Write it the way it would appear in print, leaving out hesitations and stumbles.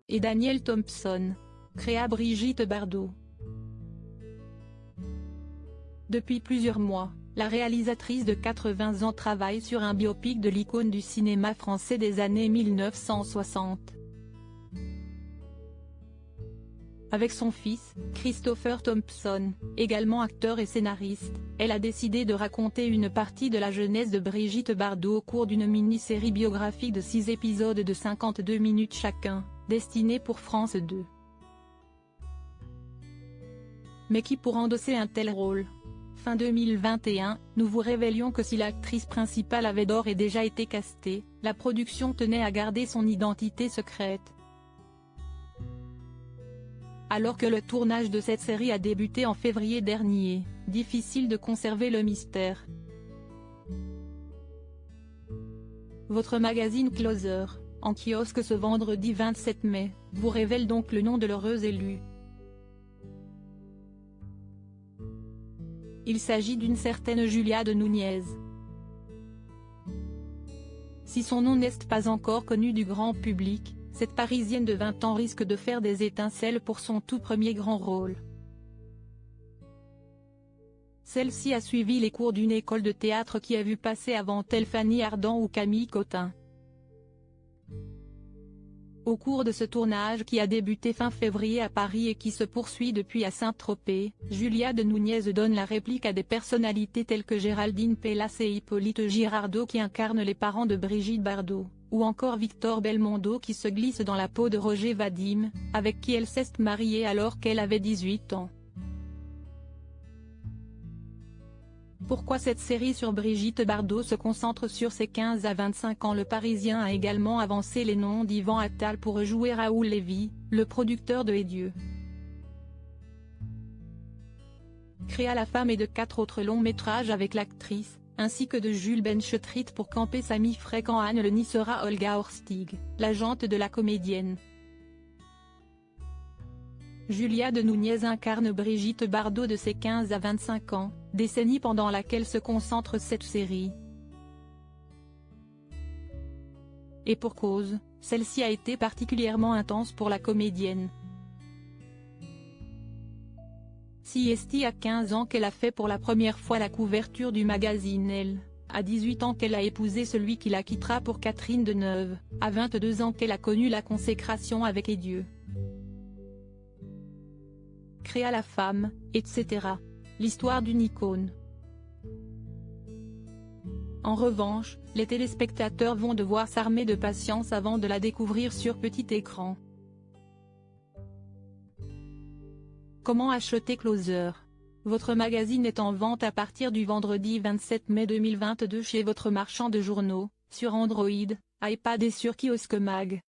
et Daniel Thompson. Créa Brigitte Bardot. Depuis plusieurs mois, la réalisatrice de 80 ans travaille sur un biopic de l'icône du cinéma français des années 1960. Avec son fils, Christopher Thompson, également acteur et scénariste, elle a décidé de raconter une partie de la jeunesse de Brigitte Bardot au cours d'une mini-série biographique de 6 épisodes de 52 minutes chacun, destinée pour France 2. Mais qui pour endosser un tel rôle ? Fin 2021, nous vous révélions que si l'actrice principale avait d'ores et déjà été castée, la production tenait à garder son identité secrète. Alors que le tournage de cette série a débuté en février dernier, difficile de conserver le mystère. Votre magazine Closer, en kiosque ce vendredi 27 mai, vous révèle donc le nom de l'heureuse élue. Il s'agit d'une certaine Julia de Núñez. Si son nom n'est pas encore connu du grand public, cette Parisienne de 20 ans risque de faire des étincelles pour son tout premier grand rôle. Celle-ci a suivi les cours d'une école de théâtre qui a vu passer avant elle Fanny Ardant ou Camille Cotin. Au cours de ce tournage qui a débuté fin février à Paris et qui se poursuit depuis à Saint-Tropez, Julia de Núñez donne la réplique à des personnalités telles que Géraldine Pellas et Hippolyte Girardot qui incarnent les parents de Brigitte Bardot, ou encore Victor Belmondo qui se glisse dans la peau de Roger Vadim, avec qui elle s'est mariée alors qu'elle avait 18 ans. Pourquoi cette série sur Brigitte Bardot se concentre sur ses 15 à 25 ans? Le Parisien a également avancé les noms d'Yvan Attal pour rejouer Raoul Lévy, le producteur de Et Dieu. Créa la femme et de 4 autres longs métrages avec l'actrice, ainsi que de Jules Benchetrit pour camper Samy Frey quand Anne le sera Olga Horstig, l'agente de la comédienne. Julia de Núñez incarne Brigitte Bardot de ses 15 à 25 ans, décennie pendant laquelle se concentre cette série. Et pour cause, celle-ci a été particulièrement intense pour la comédienne. Si est à 15 ans qu'elle a fait pour la première fois la couverture du magazine Elle, à 18 ans qu'elle a épousé celui qui la quittera pour Catherine Deneuve, à 22 ans qu'elle a connu la consécration avec Et Dieu. Créa la femme, etc. L'histoire d'une icône. En revanche, les téléspectateurs vont devoir s'armer de patience avant de la découvrir sur petit écran. Comment acheter Closer? Votre magazine est en vente à partir du vendredi 27 mai 2022 chez votre marchand de journaux, sur Android, iPad et sur Kiosque Mag.